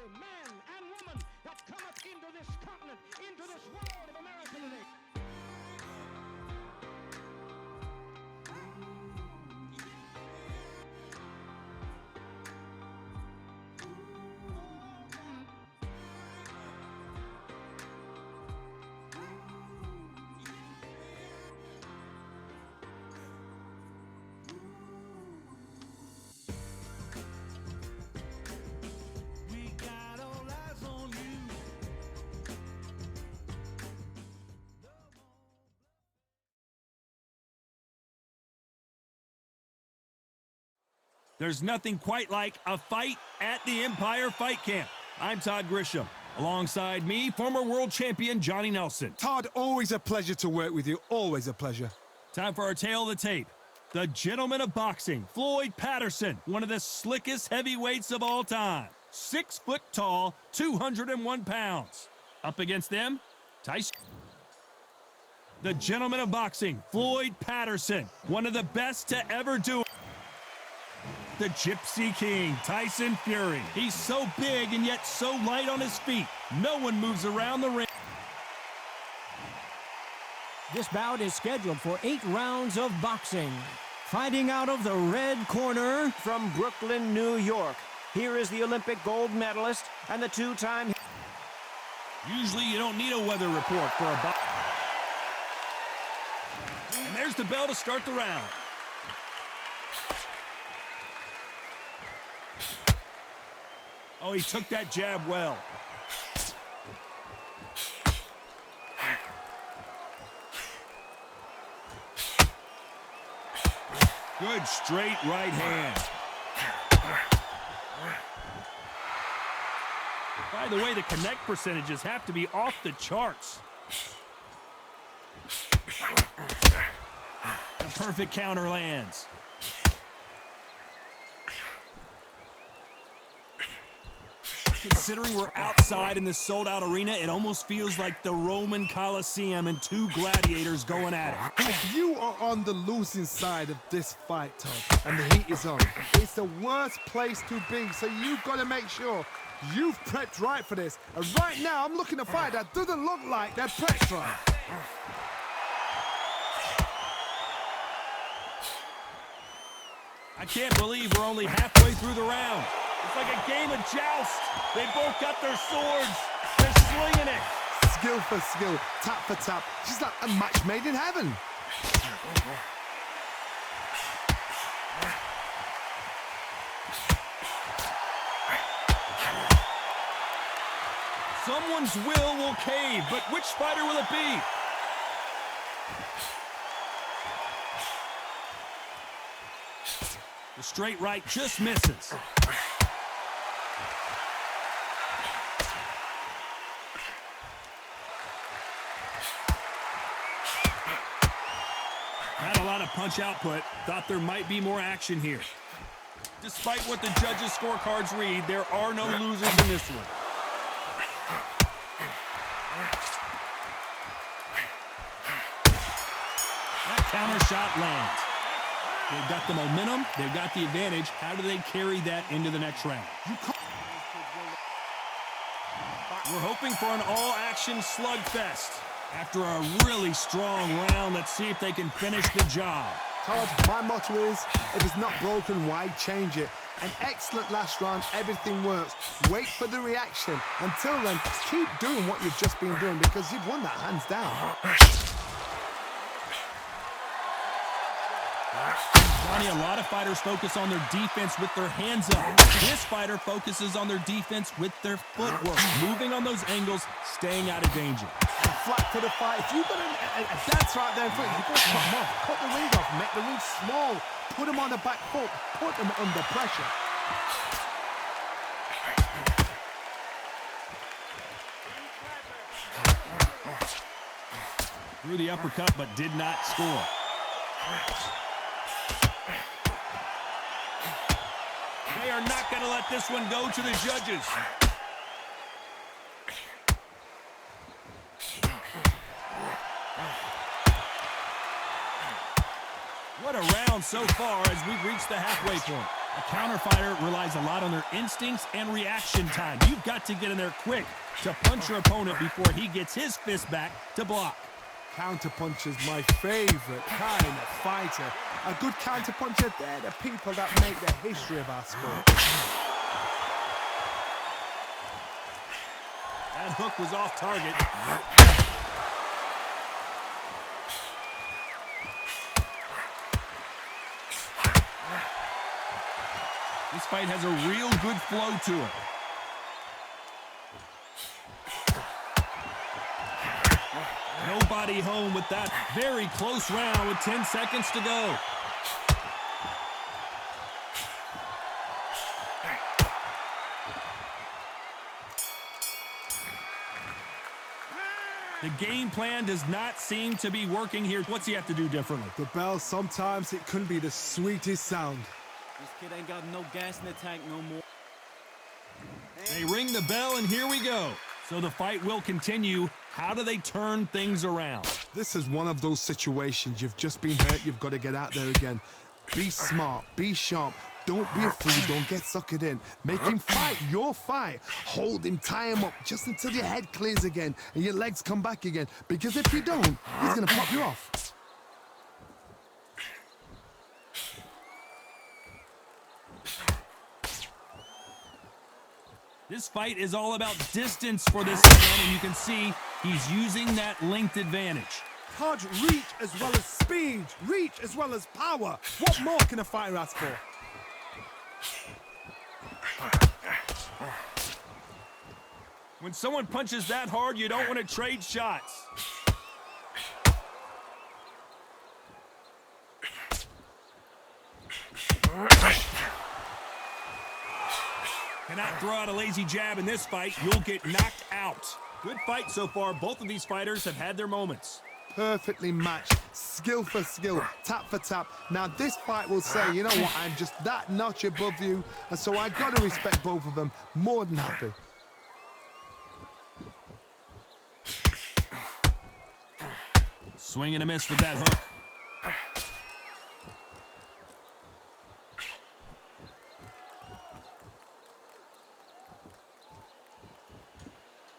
man and woman that cometh into this continent, into this world of America today. There's nothing quite like a fight at the Empire Fight Camp. I'm Todd Grisham. Alongside me, former world champion Johnny Nelson. Todd, always a pleasure to work with you. Always a pleasure. Time for our tale of the tape. The gentleman of boxing, Floyd Patterson, one of the slickest heavyweights of all time. 6 foot tall, 201 pounds. Up against them, Tyson. The gentleman of boxing, Floyd Patterson, one of the best to ever do it. The Gypsy King, Tyson Fury. He's so big and yet so light on his feet. No one moves around the ring. This bout is scheduled for 8 rounds of boxing. Fighting out of the red corner from Brooklyn, New York. Here is the Olympic gold medalist and the 2-time... Usually you don't need a weather report for a bout. And there's the bell to start the round. Oh, he took that jab well. Good straight right hand. By the way, the connect percentages have to be off the charts. A perfect counter lands. Considering we're outside in this sold-out arena, it almost feels like the Roman Colosseum and 2 gladiators going at it. If you are on the losing side of this fight, Todd, and the heat is on, it's the worst place to be, so you've got to make sure you've prepped right for this. And right now, I'm looking at a fight that doesn't look like they're prepped right. I can't believe we're only halfway through the round. It's like a game of joust. They both got their swords. They're slinging it. Skill for skill, tap for tap. She's like a match made in heaven. Someone's will cave, but which fighter will it be? The straight right just misses. Had a lot of punch output. Thought there might be more action here. Despite what the judges' scorecards read, there are no losers in this one. That counter shot lands. They've got the momentum. They've got the advantage. How do they carry that into the next round? We're hoping for an all-action slugfest. After a really strong round, let's see if they can finish the job. Todd, my motto is, if it's not broken, why change it? An excellent last round, everything works. Wait for the reaction. Until then, keep doing what you've just been doing because you've won that hands down. Johnny, a lot of fighters focus on their defense with their hands up. This fighter focuses on their defense with their footwork, moving on those angles, staying out of danger. Flat for the fight. If you've got a dance right there in front, you've got to cut him off. Cut the ring off, make the ring small. Put him on the back foot. Put him under pressure. Threw the uppercut, but did not score. They are not going to let this one go to the judges. What a round so far as we've reached the halfway point. A counter fighter relies a lot on their instincts and reaction time. You've got to get in there quick to punch your opponent before he gets his fist back to block. Counterpuncher's my favorite kind of fighter. A good counterpuncher, they're the people that make the history of our sport. That hook was off target. This fight has a real good flow to it. Nobody home with that very close round with 10 seconds to go. The game plan does not seem to be working here. What's he have to do differently? The bell, sometimes it couldn't be the sweetest sound. This kid ain't got no gas in the tank no more. They ring the bell, and here we go. So the fight will continue. How do they turn things around? This is one of those situations. You've just been hurt. You've got to get out there again. Be smart. Be sharp. Don't be afraid. Don't get suckered in. Make him fight your fight. Hold him. Tie him up just until your head clears again and your legs come back again. Because if you don't, he's going to pop you off. This fight is all about distance for this man, and you can see he's using that length advantage. Hodge, reach as well as speed. Reach as well as power. What more can a fighter ask for? When someone punches that hard, you don't want to trade shots. Cannot throw out a lazy jab in this fight. You'll get knocked out. Good fight so far. Both of these fighters have had their moments. Perfectly matched, skill for skill, tap for tap. Now this fight will say, you know what, I'm just that notch above you, and so I got to respect both of them. More than happy. Swing and a miss with that hook.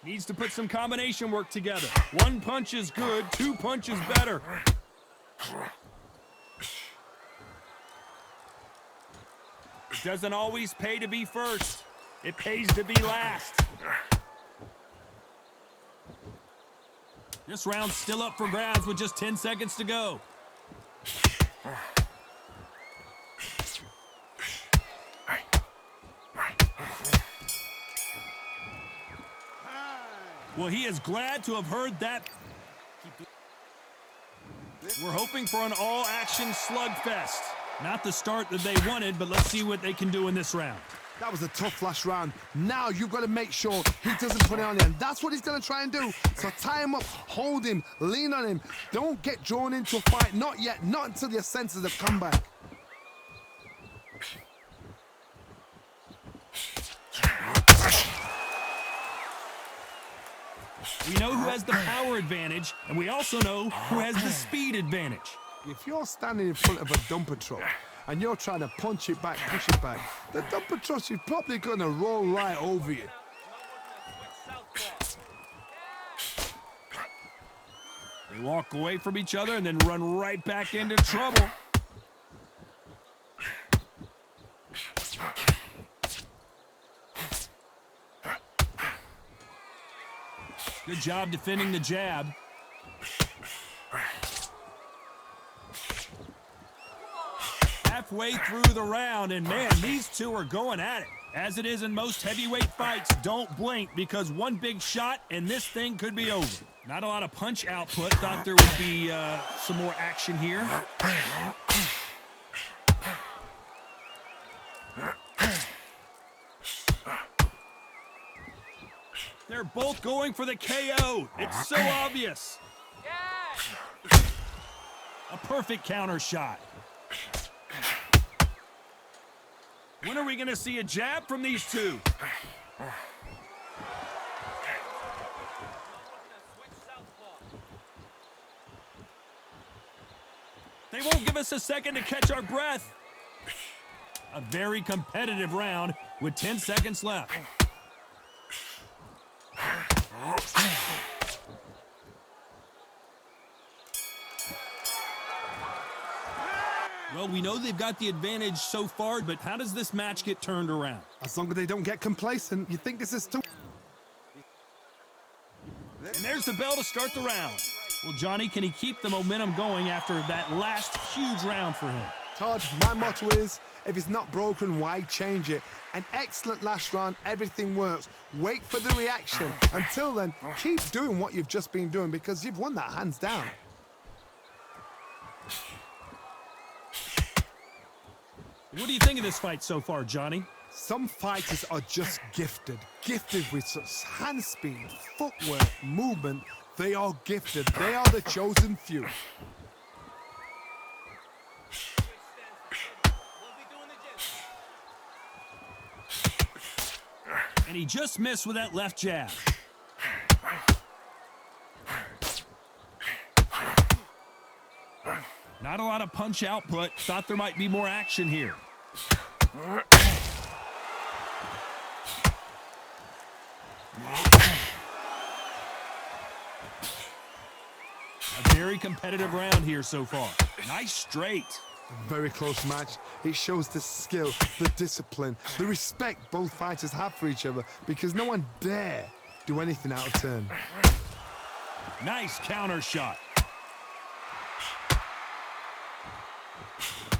Needs to put some combination work together. One punch is good, two punches better. It doesn't always pay to be first. It pays to be last. This round's still up for grabs with just 10 seconds to go. Well, he is glad to have heard that. We're hoping for an all-action slugfest. Not the start that they wanted, but let's see what they can do in this round. That was a tough last round. Now you've got to make sure he doesn't put it on you, and that's what he's going to try and do. So tie him up, hold him, lean on him. Don't get drawn into a fight. Not yet. Not until your senses have come back. We know who has the power advantage, and we also know who has the speed advantage. If you're standing in front of a dumper truck and you're trying to punch it back, push it back, the dumper truck is probably going to roll right over you. They walk away from each other and then run right back into trouble. Good job defending the jab. Halfway through the round, and man, these two are going at it. As it is in most heavyweight fights, don't blink, because one big shot and this thing could be over. Not a lot of punch output. Thought there would be some more action here. They're both going for the KO. It's so obvious. A perfect counter shot. When are we going to see a jab from these two? They won't give us a second to catch our breath. A very competitive round with 10 seconds left. Well, we know they've got the advantage so far, but how does this match get turned around? As long as they don't get complacent, you think this is too... And there's the bell to start the round. Well, Johnny, can he keep the momentum going after that last huge round for him? Todd, my motto is, if it's not broken, why change it? An excellent last round, everything works. Wait for the reaction. Until then, keep doing what you've just been doing because you've won that hands down. What do you think of this fight so far, Johnny? Some fighters are just gifted. Gifted with such hand speed, footwork, movement. They are gifted. They are the chosen few. And he just missed with that left jab. Not a lot of punch output. Thought there might be more action here. A very competitive round here so far. Nice straight. Very close match. It shows the skill, the discipline, the respect both fighters have for each other because no one dare do anything out of turn. Nice counter shot.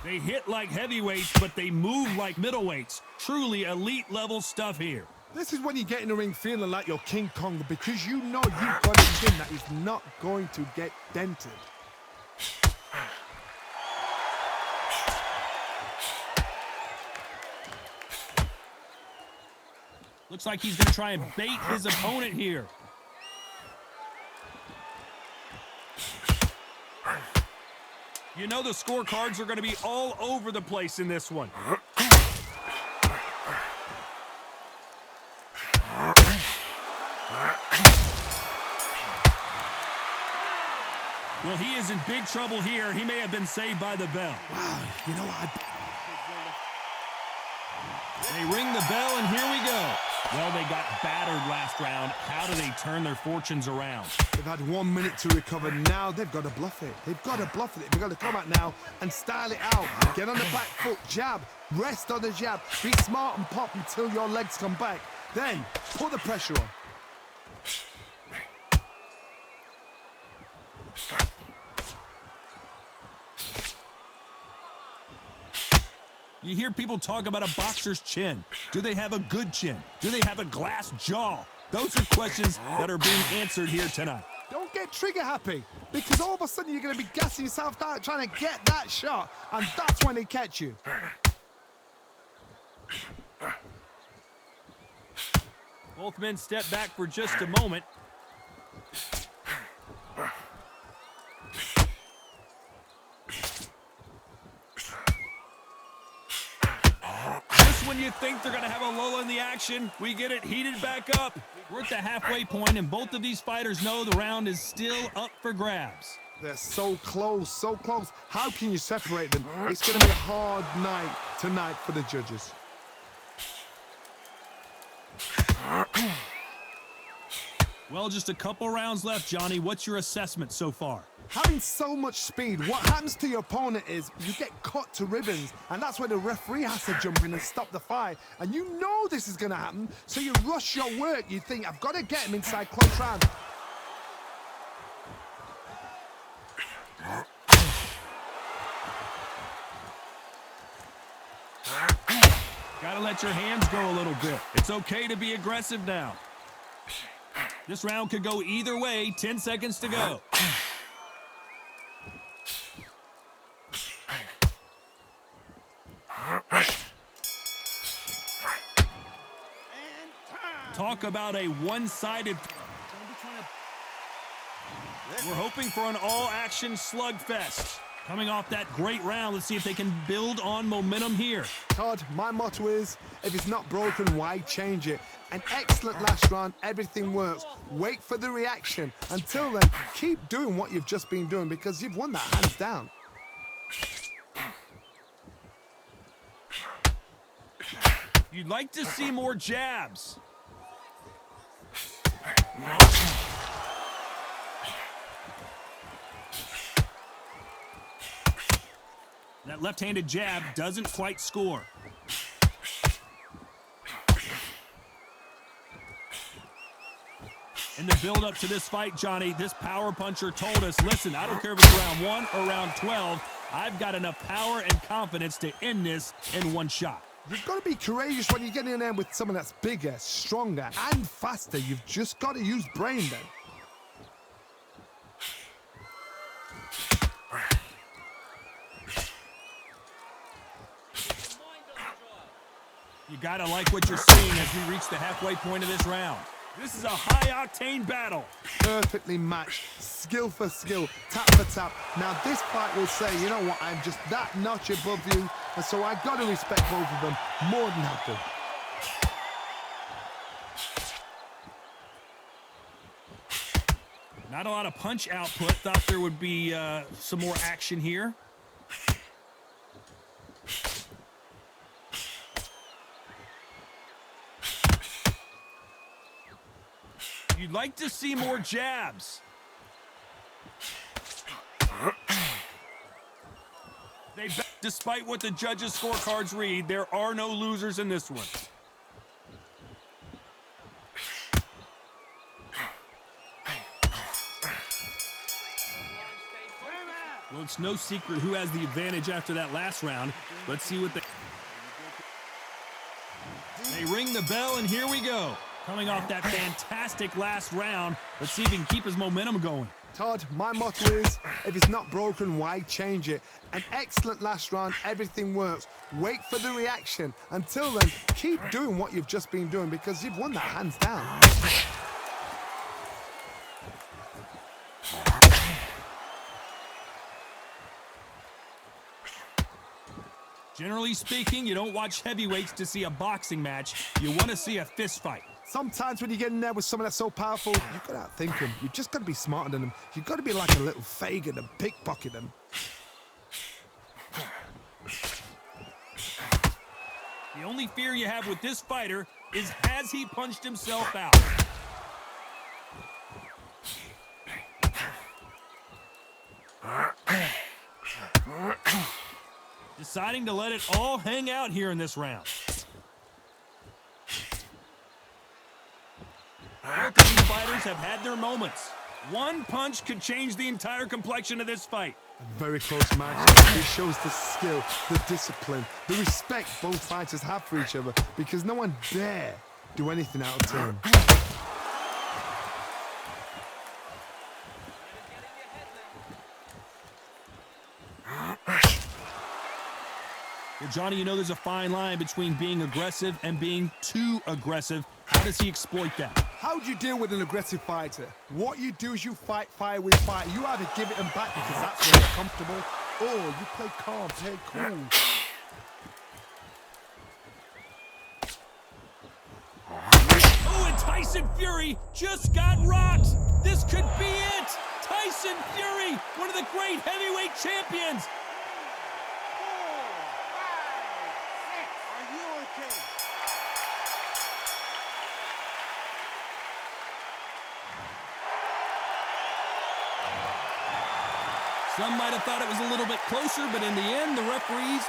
They hit like heavyweights, but they move like middleweights. Truly elite level stuff here. This is when you get in the ring feeling like you're King Kong because you know you've got a chin that is not going to get dented. Looks like he's going to try and bait his opponent here. You know the scorecards are going to be all over the place in this one. Well, he is in big trouble here. He may have been saved by the bell. Wow, you know what? They ring the bell, and here we go. Well, they got battered last round. How do they turn their fortunes around? They've had 1 minute to recover. Now they've got to bluff it. They've got to bluff it. They've got to come out now and style it out. Get on the back foot, jab, rest on the jab. Be smart and pop until your legs come back. Then put the pressure on. You hear people talk about a boxer's chin. Do they have a good chin? Do they have a glass jaw? Those are questions that are being answered here tonight. Don't get trigger happy because all of a sudden you're going to be gassing yourself out trying to get that shot, and that's when they catch you. Both men step back for just a moment. When you think they're going to have a lull in the action, we get it heated back up. We're at the halfway point, and both of these fighters know the round is still up for grabs. They're so close, so close. How can you separate them? It's going to be a hard night tonight for the judges. Well, just a couple rounds left, Johnny. What's your assessment so far? Having so much speed, what happens to your opponent is you get cut to ribbons, and that's where the referee has to jump in and stop the fight. And you know this is going to happen, so you rush your work. You think, I've got to get him inside close round. Gotta let your hands go a little bit. It's okay to be aggressive now. This round could go either way. 10 seconds to go. Talk about a one-sided... We're hoping for an all-action slugfest. Coming off that great round, let's see if they can build on momentum here. Todd, my motto is, if it's not broken, why change it? An excellent last round, everything works. Wait for the reaction. Until then, keep doing what you've just been doing because you've won that hands down. You'd like to see more jabs. That left-handed jab doesn't quite score. In the build-up to this fight, Johnny, this power puncher told us, listen, I don't care if it's round 1 or round 12, I've got enough power and confidence to end this in one shot. You've got to be courageous when you get in there with someone that's bigger, stronger, and faster. You've just got to use brain then. You gotta like what you're seeing as we reach the halfway point of this round. This is a high-octane battle. Perfectly matched, skill for skill, tap for tap. Now this fight will say, you know what, I'm just that notch above you, and so I gotta respect both of them more than happy. Not a lot of punch output. Thought there would be some more action here. You'd like to see more jabs. Despite what the judges' scorecards read, there are no losers in this one. Well, it's no secret who has the advantage after that last round. Let's see what they ring the bell, and here we go. Coming off that fantastic last round, let's see if he can keep his momentum going. Todd, my motto is, if it's not broken, why change it? An excellent last round, everything works. Wait for the reaction. Until then, keep doing what you've just been doing because you've won that hands down. Generally speaking, you don't watch heavyweights to see a boxing match. You want to see a fist fight. Sometimes when you get in there with someone that's so powerful, you've got to outthink them. You've just got to be smarter than them. You've got to be like a little Fagin and pickpocket them. The only fear you have with this fighter is has he punched himself out? Deciding to let it all hang out here in this round. Both of these fighters have had their moments. One punch could change the entire complexion of this fight. A very close match. It shows the skill, the discipline, the respect both fighters have for each other because no one dare do anything out of turn. Well, Johnny, you know there's a fine line between being aggressive and being too aggressive. How does he exploit that? How do you deal with an aggressive fighter? What you do is you fight fire with fire. You either give it them back because that's where you're comfortable, or you play calm, play cool. Oh, and Tyson Fury just got rocked. This could be it. Tyson Fury, one of the great heavyweight champions. 4, 5, 6. Are you okay? Some might have thought it was a little bit closer, but in the end, the referees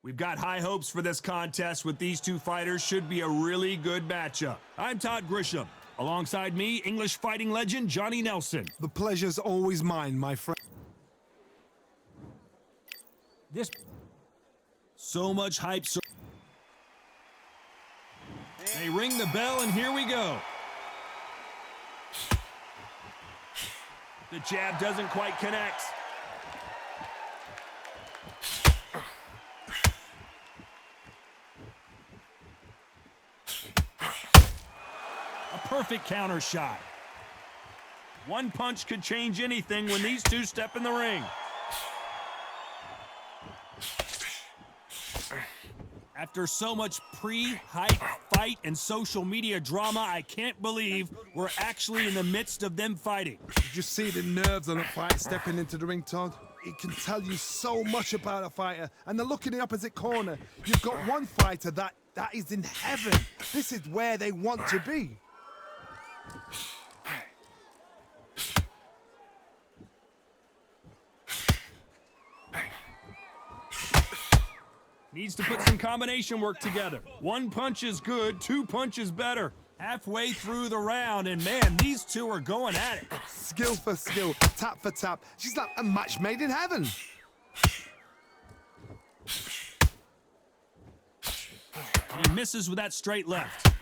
We've got high hopes for this contest with these two fighters. Should be a really good matchup. I'm Todd Grisham. Alongside me, English fighting legend Johnny Nelson. The pleasure's always mine, my friend. This So much hype. They ring the bell, and here we go. The jab doesn't quite connect. A perfect counter shot. One punch could change anything when these two step in the ring. After so much pre-hype fight and social media drama, I can't believe we're actually in the midst of them fighting. Did you see the nerves on a fight stepping into the ring, Todd? It can tell you so much about a fighter. And the look in the opposite corner, you've got one fighter that is in heaven. This is where they want to be. Needs to put some combination work together. One punch is good, two punches better. Halfway through the round, and man, these two are going at it. Skill for skill, tap for tap. She's like a match made in heaven. He misses with that straight left.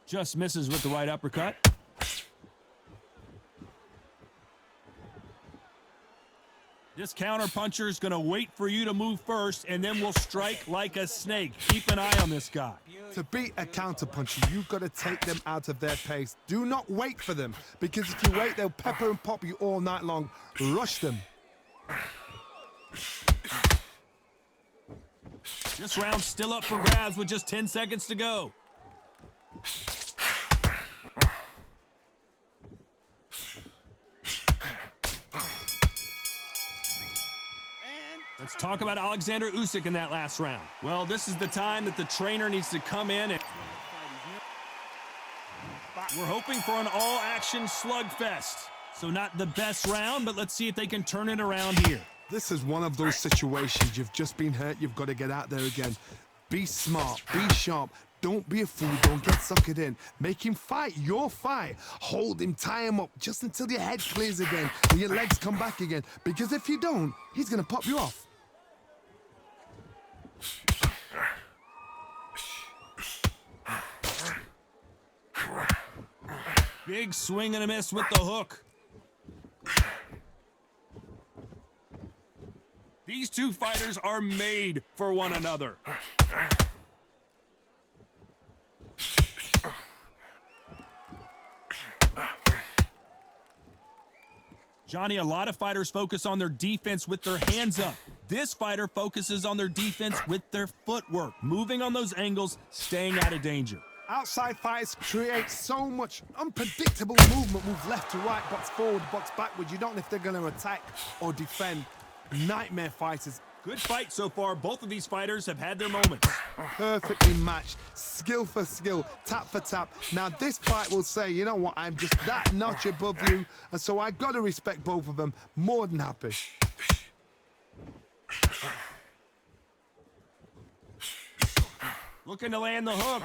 Just misses with the right uppercut. This counter-puncher is going to wait for you to move first, and then will strike like a snake. Keep an eye on this guy. To beat a counter-puncher, you've got to take them out of their pace. Do not wait for them, because if you wait, they'll pepper and pop you all night long. Rush them. This round's still up for grabs with just 10 seconds to go. Let's talk about Alexander Usyk in that last round. Well, this is the time that the trainer needs to come in, and we're hoping for an all-action slugfest. So not the best round, but let's see if they can turn it around here. This is one of those situations. You've just been hurt. You've got to get out there again. Be smart. Be sharp. Don't be a fool. Don't get suckered in. Make him fight your fight. Hold him, tie him up just until your head clears again and your legs come back again. Because if you don't, he's going to pop you off. Big swing and a miss with the hook. These two fighters are made for one another. Johnny, a lot of fighters focus on their defense with their hands up. This fighter focuses on their defense with their footwork, moving on those angles, staying out of danger. Outside fighters create so much unpredictable movement. Move left to right, box forward, box backwards. You don't know if they're going to attack or defend. Nightmare fighters. Good fight so far. Both of these fighters have had their moments. Perfectly matched. Skill for skill, tap for tap. Now this fight will say, you know what, I'm just that notch above you. And so I got to respect both of them. More than happy. Looking to land the hook.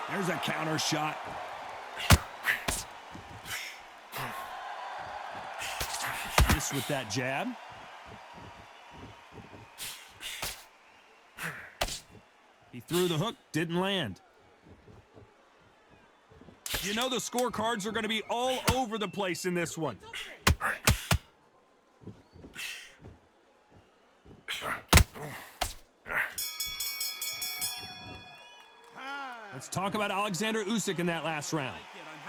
There's a counter shot. Miss with that jab. He threw the hook, didn't land. You know the scorecards are going to be all over the place in this one. Let's talk about Alexander Usyk in that last round.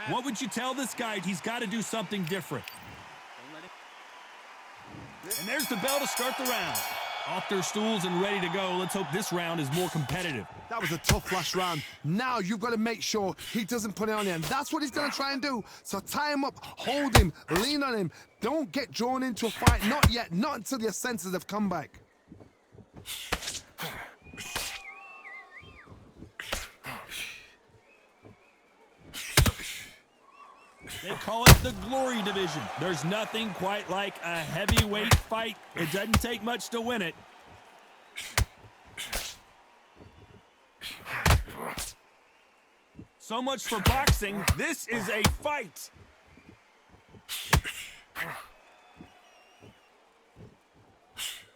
What would you tell this guy? He's got to do something different. And there's the bell to start the round. Off their stools and ready to go. Let's hope this round is more competitive. That was a tough last round. Now you've got to make sure he doesn't put it on you. And that's what he's going to try and do. So tie him up, hold him, lean on him. Don't get drawn into a fight. Not yet. Not until your senses have come back. They call it the Glory Division. There's nothing quite like a heavyweight fight. It doesn't take much to win it. So much for boxing. This is a fight.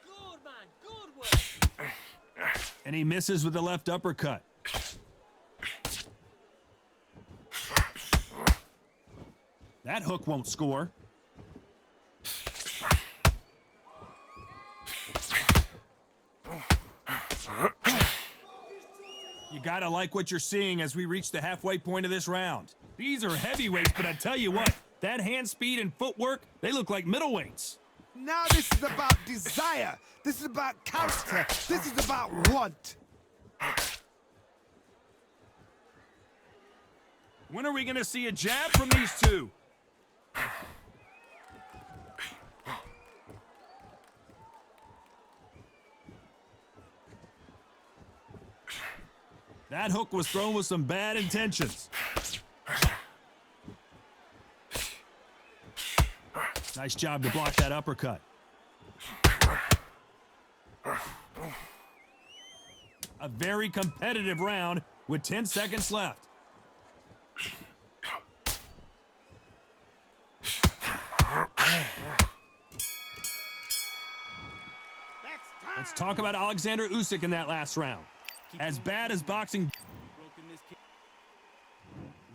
Good, man. Good work. And he misses with the left uppercut. That hook won't score. You gotta like what you're seeing as we reach the halfway point of this round. These are heavyweights, but I tell you what, that hand speed and footwork, they look like middleweights. Now this is about desire. This is about character. This is about want. When are we gonna see a jab from these two? That hook was thrown with some bad intentions. Nice job to block that uppercut. A very competitive round with 10 seconds left. Let's talk about Alexander Usyk in that last round. As bad as boxing.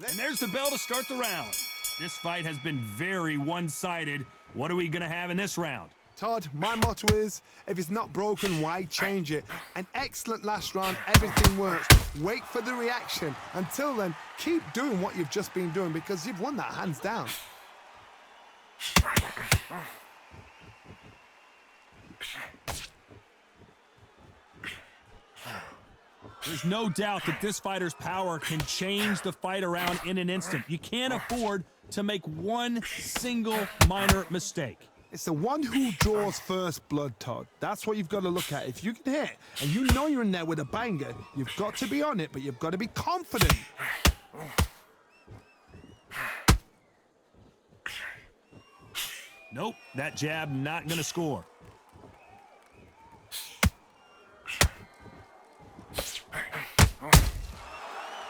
And there's the bell to start the round. This fight has been very one-sided. What are we going to have in this round? Todd, my motto is, if it's not broken, why change it? An excellent last round, everything works. Wait for the reaction. Until then, keep doing what you've just been doing because you've won that hands down. There's no doubt that this fighter's power can change the fight around in an instant. You can't afford to make one single minor mistake. It's the one who draws first blood, Todd. That's what you've got to look at. If you can hit, and you know you're in there with a banger, you've got to be on it, but you've got to be confident. Nope, that jab not going to score.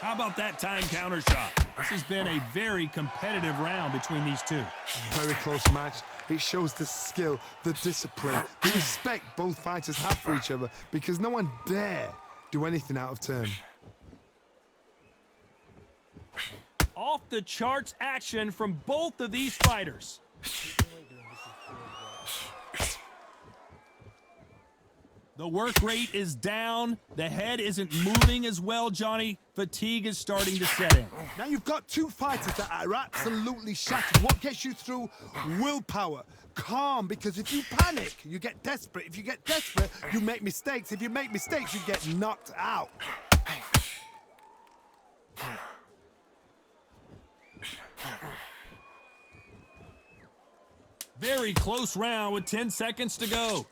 How about that time counter shot? This has been a very competitive round between these two. Very close match. It shows the skill, the discipline, the respect both fighters have for each other because no one dare do anything out of turn. Off the charts action from both of these fighters. The work rate is down. The head isn't moving as well, Johnny. Fatigue is starting to set in. Now you've got two fighters that are absolutely shattered. What gets you through? Willpower. Calm, because if you panic, you get desperate. If you get desperate, you make mistakes. If you make mistakes, you get knocked out. Very close round with 10 seconds to go.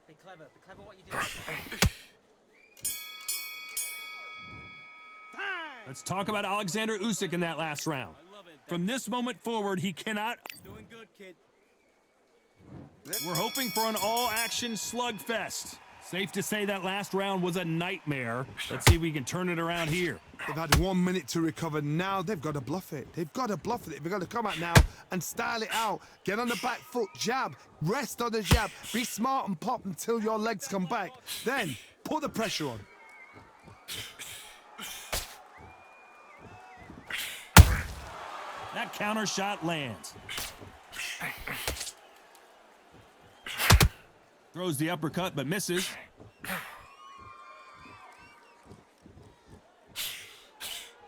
Be clever what you do. Let's talk about Alexander Usyk in that last round. From this moment forward, he cannot. Doing good, kid. We're hoping for an all-action slugfest. Safe to say that last round was a nightmare. Let's see if we can turn it around here. They've had 1 minute to recover. Now they've got to bluff it. They've got to bluff it. They've got to come out now and style it out. Get on the back foot, jab, rest on the jab. Be smart and pop until your legs come back. Then put the pressure on. That counter shot lands. Throws the uppercut but misses.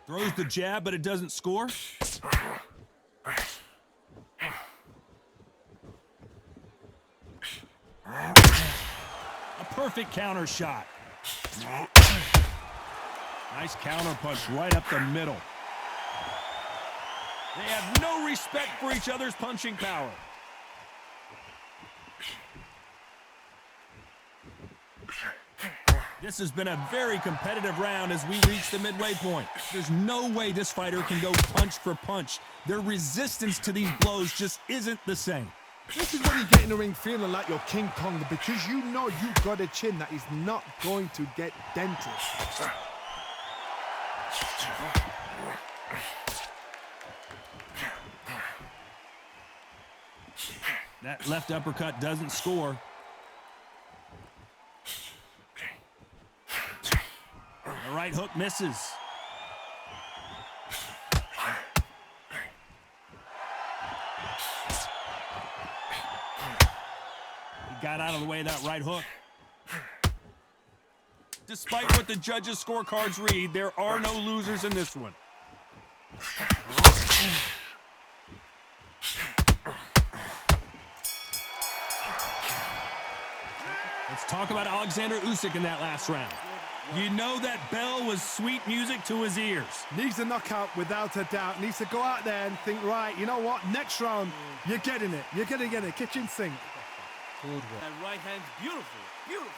Throws the jab, but it doesn't score. A perfect counter shot. Nice counter punch right up the middle. They have no respect for each other's punching power. This has been a very competitive round as we reach the midway point. There's no way this fighter can go punch for punch. Their resistance to these blows just isn't the same. This is when you get in the ring feeling like you're King Kong because you know you've got a chin that is not going to get dented. That left uppercut doesn't score. The right hook misses. He got out of the way of that right hook. Despite what the judges' scorecards read, there are no losers in this one. Let's talk about Alexander Usyk in that last round. You know that bell was sweet music to his ears. Needs a knockout without a doubt. Needs to go out there and think, right, you know what? Next round, you're getting it. You're going to get it. Kitchen sink. Good work. That right hand's beautiful. Beautiful.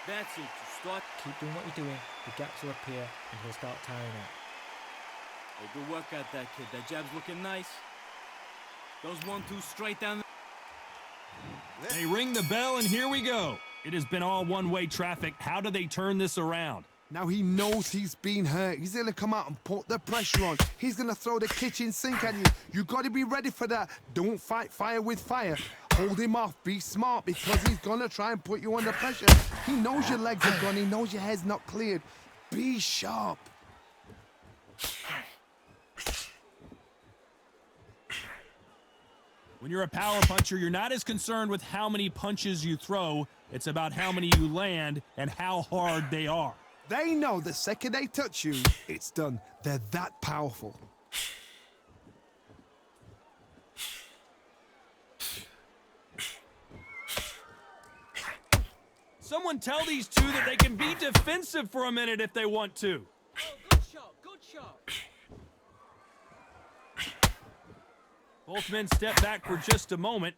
That's it. You start. Keep doing what you're doing. The gaps will appear, and he'll start tiring out. Hey, good work out that kid. That jab's looking nice. Those 1-2 straight down. They ring the bell, and here we go. It has been all one-way traffic. How do they turn this around? Now he knows he's been hurt. He's going to come out and put the pressure on. He's going to throw the kitchen sink at you. You got to be ready for that. Don't fight fire with fire. Hold him off. Be smart because he's going to try and put you under pressure. He knows your legs are gone. He knows your head's not cleared. Be sharp. When you're a power puncher, you're not as concerned with how many punches you throw. It's about how many you land and how hard they are. They know the second they touch you, it's done. They're that powerful. Someone tell these two that they can be defensive for a minute if they want to. Oh, good shot. Good shot. Both men step back for just a moment.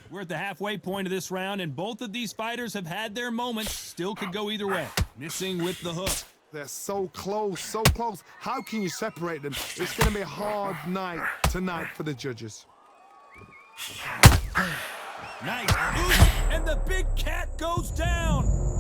We're at the halfway point of this round, and both of these fighters have had their moments. Still could go either way. Missing with the hook. They're so close, so close. How can you separate them? It's going to be a hard night tonight for the judges. Nice. Ooh, and the big cat goes down.